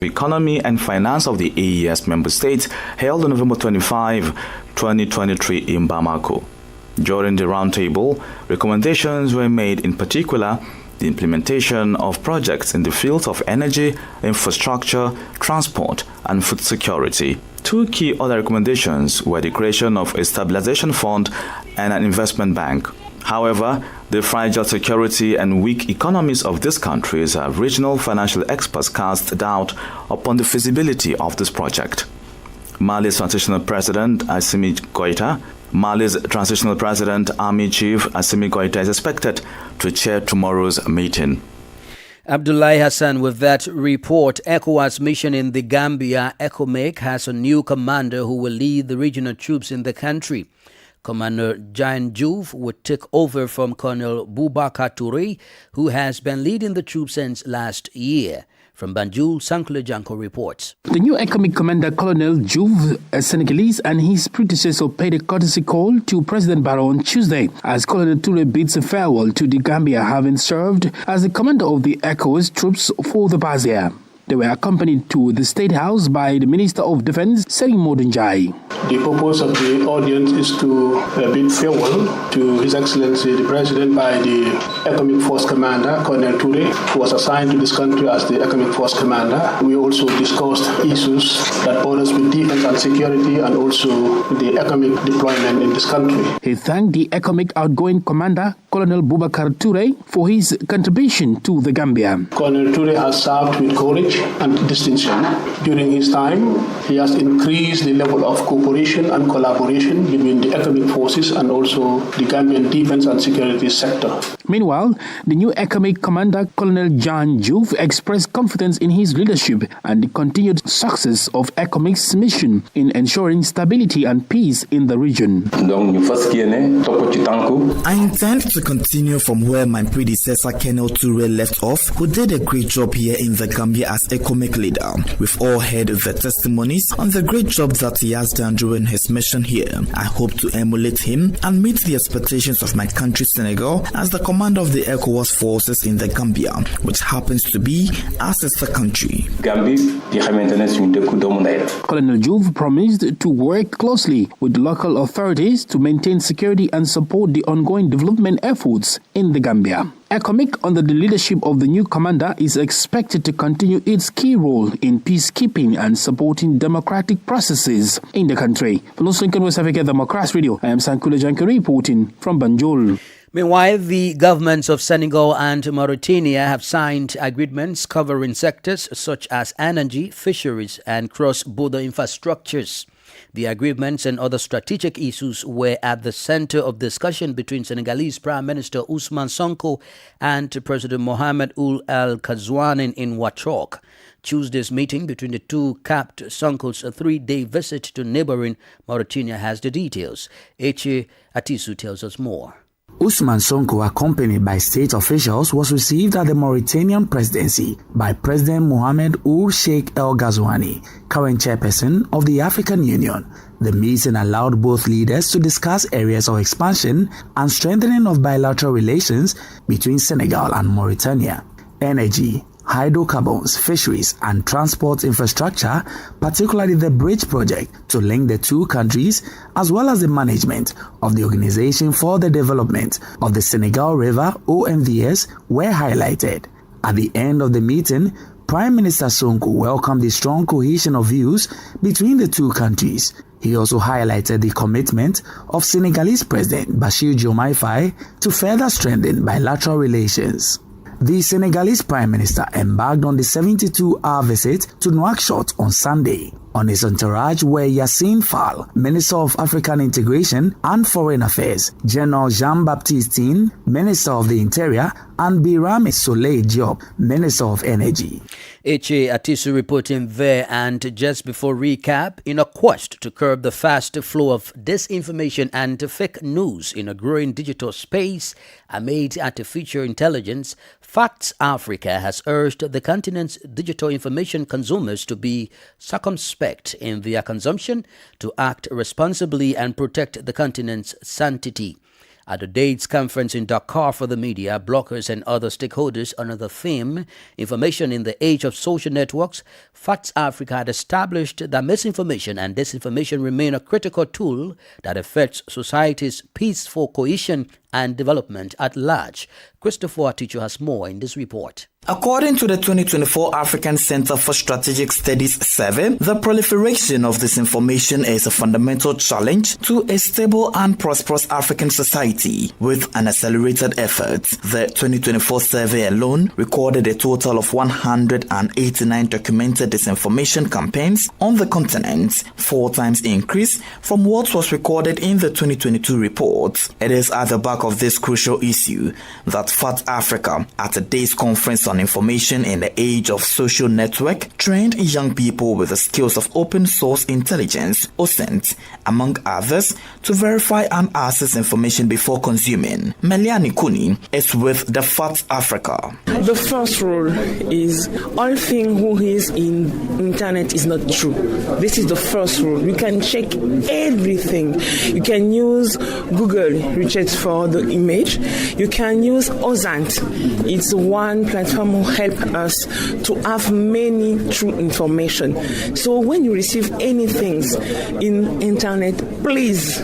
Economy and Finance of the AES member states held on November 25, 2023 in Bamako. During the roundtable, recommendations were made, in particular the implementation of projects in the fields of energy, infrastructure, transport, and food security. Two key other recommendations were the creation of a stabilization fund and an investment bank. However, the fragile security and weak economies of these countries have regional financial experts cast doubt upon the feasibility of this project. Mali's transitional president, Assimi Goïta, Army Chief Assimi Goïta is expected to chair tomorrow's meeting. Abdullahi Hassan with that report. ECOWAS mission in the Gambia, ECOMIG, has a new commander who will lead the regional troops in the country. Commander Jan Juve would take over from Colonel Boubacar Touré, who has been leading the troops since last year. From Banjul, Sankule Janko reports. The new economic commander, Colonel Juve, a Senegalese, and his predecessor paid a courtesy call to President Barrow on Tuesday as Colonel Touré bids a farewell to the Gambia, having served as the commander of the ECOWAS troops for the past year. They were accompanied to the State House by the Minister of Defense, Seri Modunjai. The purpose of the audience is to bid farewell to His Excellency the President by the Economic Force Commander, Colonel Touré, who was assigned to this country as the Economic Force Commander. We also discussed issues that borders with defense and security and also the economic deployment in this country. He thanked the Economic outgoing commander, Colonel Boubacar Touré, for his contribution to the Gambia. Colonel Touré has served with courage and distinction. During his time, he has increased the level of cooperation and collaboration between the economic forces and also the Gambian defense and security sector. Meanwhile, the new economic commander, Colonel Jan Juve, expressed confidence in his leadership and the continued success of ECOMIG's mission in ensuring stability and peace in the region. I intend to continue from where my predecessor, Colonel Touré, left off, who did a great job here in the Gambia as ECOMIG leader. We've all heard the testimonies on the great job that he has done during his mission here. I hope to emulate him and meet the expectations of my country, Senegal, as the commander of the ECOWAS forces in the Gambia, which happens to be our sister country. Colonel Juve promised to work closely with local authorities to maintain security and support the ongoing development efforts in the Gambia. ECOMIG, under the leadership of the new commander, is expected to continue its key role in peacekeeping and supporting democratic processes in the country. For Newslink and West Africa Democrats Radio, I am Sankule Janke reporting from Banjul. Meanwhile, the governments of Senegal and Mauritania have signed agreements covering sectors such as energy, fisheries, and cross-border infrastructures. The agreements and other strategic issues were at the center of discussion between Senegalese Prime Minister Ousmane Sonko and President Mohamed Ould El Ghazouani in Wadr. Tuesday's meeting between the two capped Sonko's three-day visit to neighboring Mauritania has the details. Eche Atisu tells us more. Ousmane Sonko, accompanied by state officials, was received at the Mauritanian presidency by President Mohamed Ould Sheikh El Ghazouani, current chairperson of the African Union. The meeting allowed both leaders to discuss areas of expansion and strengthening of bilateral relations between Senegal and Mauritania. Energy, hydrocarbons, fisheries, and transport infrastructure, particularly the bridge project to link the two countries, as well as the management of the Organization for the Development of the Senegal River, OMVS, were highlighted. At the end of the meeting, Prime Minister Sonko welcomed the strong cohesion of views between the two countries. He also highlighted the commitment of Senegalese President Bassirou Diomaye Faye to further strengthen bilateral relations. The Senegalese Prime Minister embarked on the 72-hour visit to Nouakchott on Sunday. On his entourage were Yassine Fall, Minister of African Integration and Foreign Affairs, General Jean-Baptiste Tine, Minister of the Interior, and Birame Soleil Diop, Minister of Energy. Eche Atisu reporting there. And just before recap, in a quest to curb the fast flow of disinformation and fake news in a growing digital space amid artificial intelligence, Facts Africa has urged the continent's digital information consumers to be circumspect in their consumption, to act responsibly and protect the continent's sanctity. At the Dates Conference in Dakar for the media, bloggers and other stakeholders under the theme, Information in the Age of Social Networks, Facts Africa had established that misinformation and disinformation remain a critical tool that affects society's peaceful cohesion and development at large. Christopher Aticho has more in this report. According to the 2024 African Center for Strategic Studies survey, the proliferation of disinformation is a fundamental challenge to a stable and prosperous African society. With an accelerated effort, the 2024 survey alone recorded a total of 189 documented disinformation campaigns on the continent, 4 times increase from what was recorded in the 2022 report. It is at the back of this crucial issue that Fact Africa, at a day's conference on information in the age of social network, trained young people with the skills of open source intelligence, OSINT, among others, to verify and access information before consuming. Meliani Kuni is with the Fact Africa. The first rule is all things who is in internet is not true. This is the first rule. You can check everything. You can use Google research for the image. You can use OSINT. It's one platform who help us to have many true information. So when you receive anything in internet, please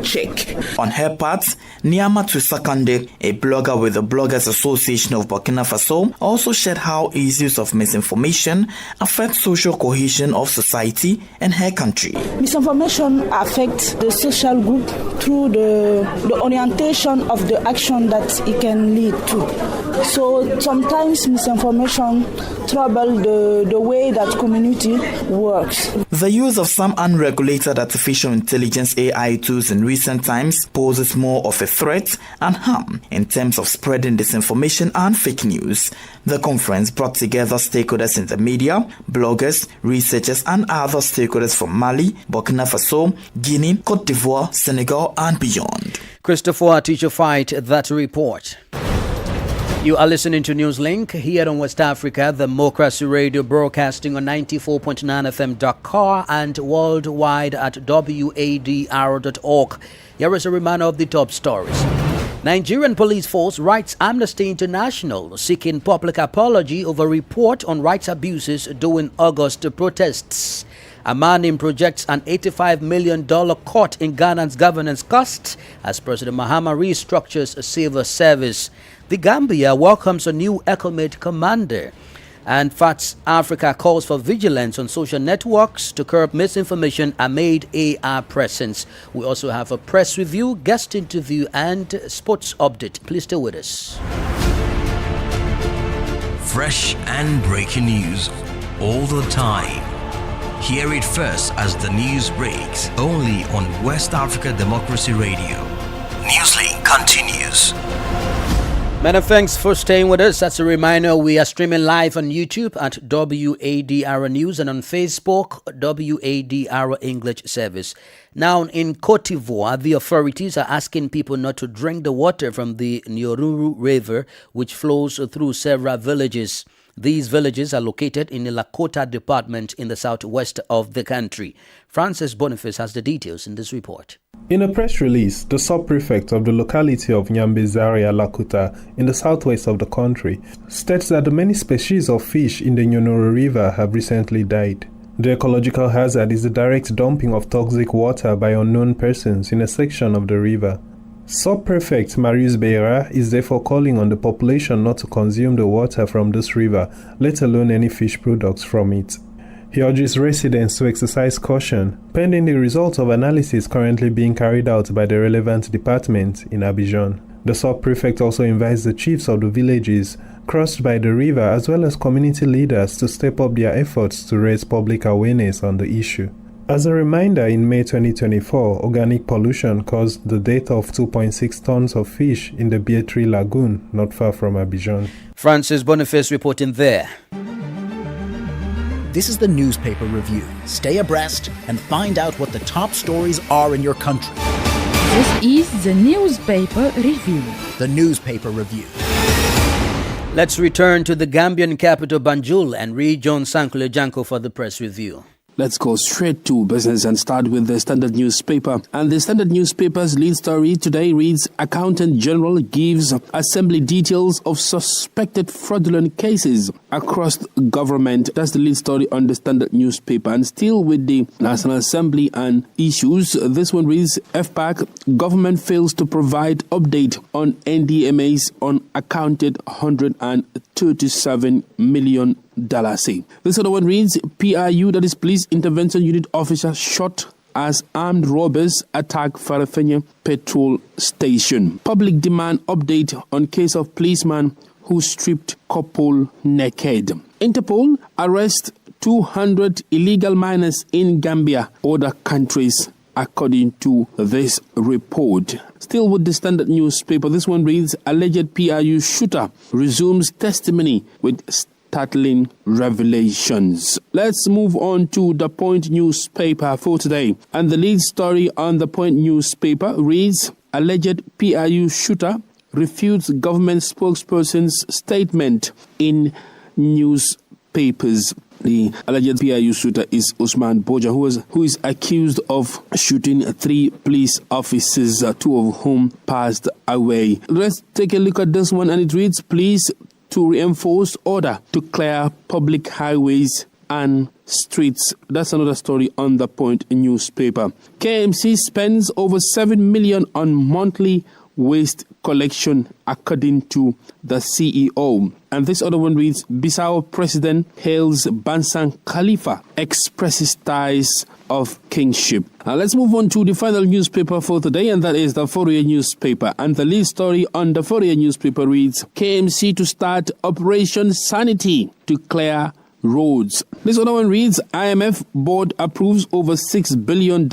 check. On her part, Niamatu Seconde, a blogger with the Bloggers Association of Burkina Faso, also shared how issues of misinformation affect social cohesion of society in her country. Misinformation affects the social group through the orientation of the action that it can lead to. So sometimes misinformation trouble the way that community works. The use of some unregulated artificial intelligence AI tools in recent times poses more of a threat and harm in terms of spreading disinformation and fake news. The conference brought together stakeholders in the media, bloggers, researchers and other stakeholders from Mali, Burkina Faso, Guinea, Cote d'Ivoire, Senegal and beyond. Christopher Aticho fight that report. You are listening to Newslink here on West Africa, the Democracy Radio, broadcasting on 94.9 FM Dakar and worldwide at wadr.org. Here is a reminder of the top stories. Nigerian police force writes Amnesty International seeking public apology over report on rights abuses during August protests. Amanim projects an $85 million cut in Ghana's governance costs as President Mahama restructures a civil service. The Gambia welcomes a new ECOMID commander. And Facts Africa calls for vigilance on social networks to curb misinformation amid AR presence. We also have a press review, guest interview, and sports update. Please stay with us. Fresh and breaking news all the time. Hear it first as the news breaks, only on West Africa Democracy Radio. Newslink continues. Many thanks for staying with us. As a reminder, we are streaming live on YouTube at WADR News and on Facebook, WADR English Service. Now, in Cote d'Ivoire, the authorities are asking people not to drink the water from the Nyoruru River, which flows through several villages. These villages are located in the Lakota department in the southwest of the country. Francis Boniface has the details in this report. In a press release, the sub-prefect of the locality of Nyambezaria Lakota in the southwest of the country states that the many species of fish in the Nyoruru River have recently died. The ecological hazard is the direct dumping of toxic water by unknown persons in a section of the river. Sub-Prefect Marius Beira is therefore calling on the population not to consume the water from this river, let alone any fish products from it. He urges residents to exercise caution, pending the results of analysis currently being carried out by the relevant department in Abidjan. The sub-prefect also invites the chiefs of the villages crossed by the river as well as community leaders to step up their efforts to raise public awareness on the issue. As a reminder, in May 2024, organic pollution caused the death of 2.6 tons of fish in the Bietri Lagoon, not far from Abidjan. Francis Boniface reporting there. This is the newspaper review. Stay abreast and find out what the top stories are in your country. This is the newspaper review. The newspaper review. Let's return to the Gambian capital Banjul and read John Sankule Janko for the press review. Let's go straight to business and start with the Standard newspaper. And the Standard newspaper's lead story today reads, Accountant General gives Assembly details of suspected fraudulent cases across government. That's the lead story on the Standard newspaper. And still with the National Assembly and issues, this one reads, FPAC, government fails to provide update on NDMA's unaccounted $137 million. This other one reads, PIU, that is Police Intervention Unit officer, shot as armed robbers attack Farafenye petrol station. Public demand update on case of policeman who stripped couple naked. Interpol arrest 200 illegal miners in Gambia, other countries, according to this report. Still with the Standard newspaper, this one reads, alleged PIU shooter resumes testimony with startling revelations. Let's move on to the Point newspaper for today. And the lead story on the Point newspaper reads, alleged PIU shooter refutes government spokesperson's statement in newspapers. The alleged PIU shooter is Usman Boja, who is accused of shooting 3 police officers, 2 of whom passed away. Let's take a look at this one, and it reads, please to reinforce order to clear public highways and streets. That's another story on the Point newspaper. KMC spends over 7 million on monthly waste collection, according to the CEO. And this other one reads, Bissau President hails Bansang Khalifa, expresses ties of kingship. Now let's move on to the final newspaper for today, and that is the Fourier newspaper. And the lead story on the Fourier newspaper reads, KMC to start Operation Sanity to clear roads. This other one reads, IMF board approves over $6 billion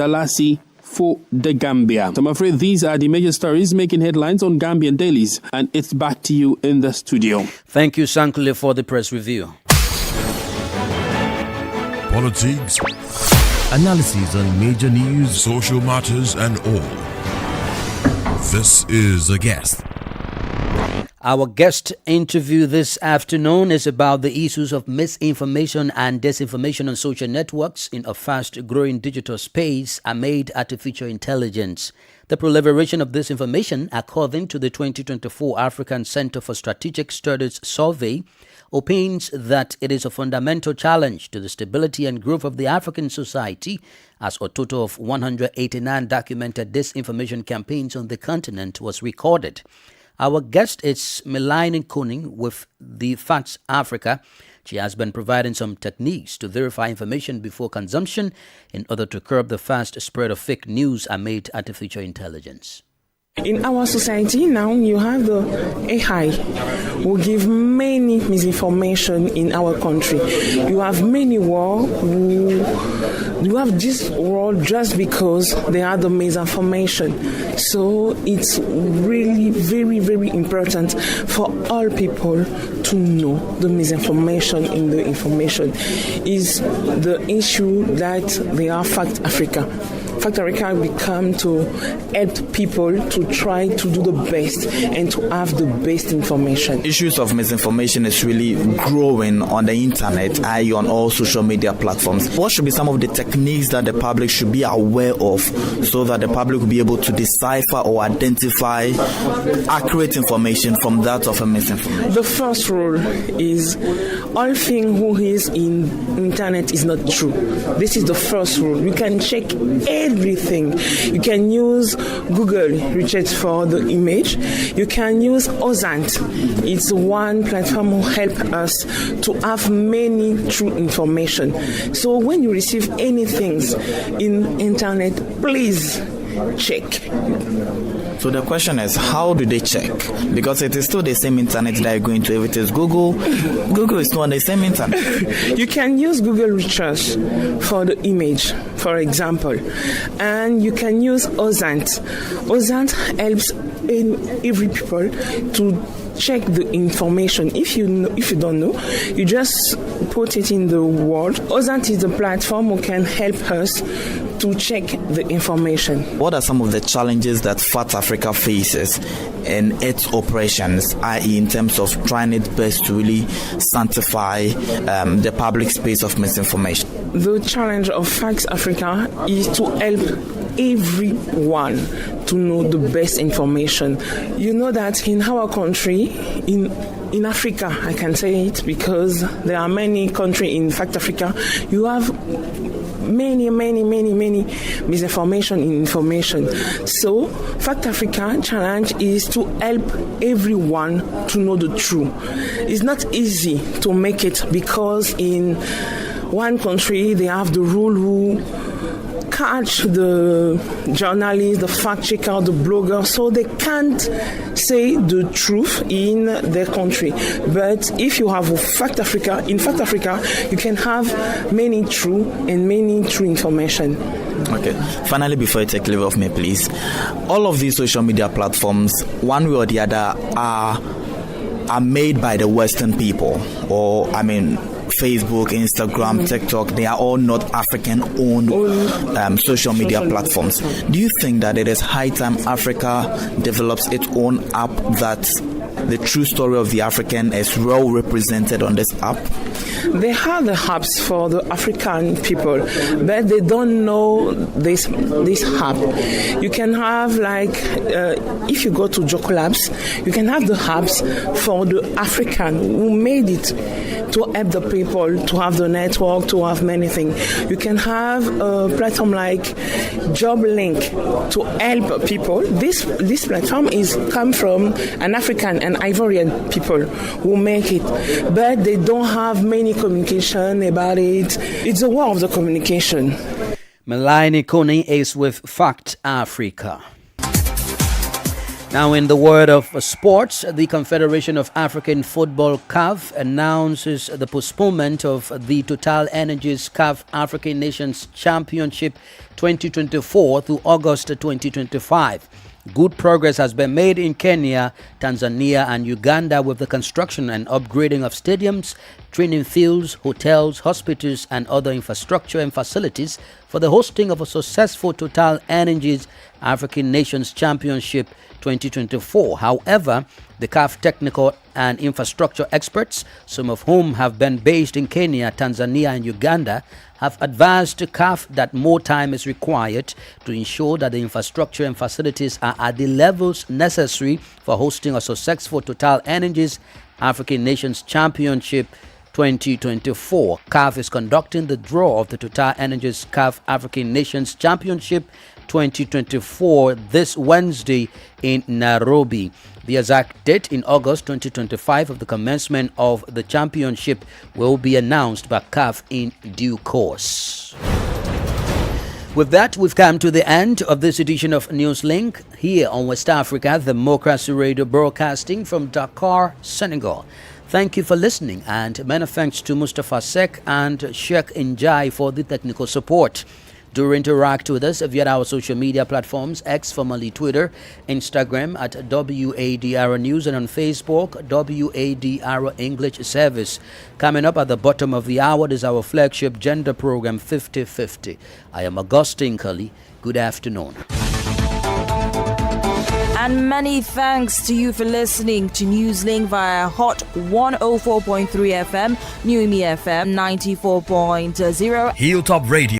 for the Gambia. So I'm afraid these are the major stories making headlines on Gambian dailies, and it's back to you in the studio. Thank you, Sankule, for the press review. Politics, analysis on major news, social matters, and all. This is A Guest. Our guest interview this afternoon is about the issues of misinformation and disinformation on social networks in a fast-growing digital space amid artificial intelligence. The proliferation of this information, according to the 2024 African Center for Strategic Studies survey, opines that it is a fundamental challenge to the stability and growth of the African society, as a total of 189 documented disinformation campaigns on the continent was recorded. Our guest is Melaine Koning with the Facts Africa. She has been providing some techniques to verify information before consumption in order to curb the fast spread of fake news amid artificial intelligence. In our society now, you have the AI who give many misinformation in our country. You have many wars who you have this war just because they are the misinformation. So it's really very, very important for all people to know the misinformation in the information. Is the issue that they are Fact Africa. Fact Africa become to help people to try to do the best and to have the best information. Issues of misinformation is really growing on the internet, i.e. on all social media platforms. What should be some of the techniques that the public should be aware of so that the public will be able to decipher or identify accurate information from that of a misinformation? The first rule is all thing who is in internet is not true. This is the first rule. You can check everything. You can use Google research for the image. You can use OSIWA. It's one platform who help us to have many true information. So when you receive anything in internet, please check. So the question is, how do they check? Because it is still the same internet that you're going to. If it is Google, Google is not on the same internet. You can use Google Research for the image, for example, and you can use OSIWA. OSIWA helps every people to check the information. If you don't know, you just put it in the word. OSIWA is the platform who can help us to check the information. What are some of the challenges that Fact Africa faces in its operations, i.e. in terms of trying its best to really sanctify the public space of misinformation? The challenge of Facts Africa is to help everyone to know the best information. You know that in our country, in Africa, I can say it because there are many countries in Fact Africa, you have many misinformation in information. So Fact Africa challenge is to help everyone to know the truth. It's not easy to make it because in one country they have the rule who catch the journalists, the fact checker, the blogger, so they can't say the truth in their country. But if you have Fact Africa, in Fact Africa, you can have many true information. Okay. Finally, before you take leave of me, please, all of these social media platforms, one way or the other, are made by the Western people, or Facebook, Instagram, TikTok, they are all not African-owned social media platforms. Do you think that it is high time Africa develops its own app that the true story of the African is well represented on this app? They have the apps for the African people, but they don't know this app. You can have if you go to Joko Labs, you can have the apps for the African who made it to help the people, to have the network, to have many things. You can have a platform like JobLink to help people. This platform is come from an African and Ivorian people who make it, but they don't have many communication about it. It's a war of the communication. Melanie Kone is with Fact Africa. Now, in the world of sports, the Confederation of African Football CAF announces the postponement of the Total Energies CAF African Nations Championship 2024 to August 2025. Good progress has been made in Kenya, Tanzania, and Uganda with the construction and upgrading of stadiums, training fields, hotels, hospitals, and other infrastructure and facilities for the hosting of a successful Total Energies African Nations Championship 2024. However, the CAF technical and infrastructure experts, some of whom have been based in Kenya, Tanzania, and Uganda, have advised to CAF that more time is required to ensure that the infrastructure and facilities are at the levels necessary for hosting a successful Total Energies African Nations Championship 2024. CAF is conducting the draw of the Total Energies CAF African Nations Championship 2024 this Wednesday in Nairobi. The exact date in August 2025 of the commencement of the championship will be announced by CAF in due course. With that, we've come to the end of this edition of Newslink here on West Africa Democracy Radio, broadcasting from Dakar, Senegal. Thank you for listening, and many thanks to Mustafa Sek and Sheikh Njai for the technical support. Do interact with us via our social media platforms, X, formerly Twitter, Instagram at WADR News, and on Facebook, WADR English Service. Coming up at the bottom of the hour is our flagship gender program, 50/50. I am Augustine Cully. Good afternoon. And many thanks to you for listening to Newslink via Hot 104.3 FM, New Me FM 94.0, Hilltop Radio.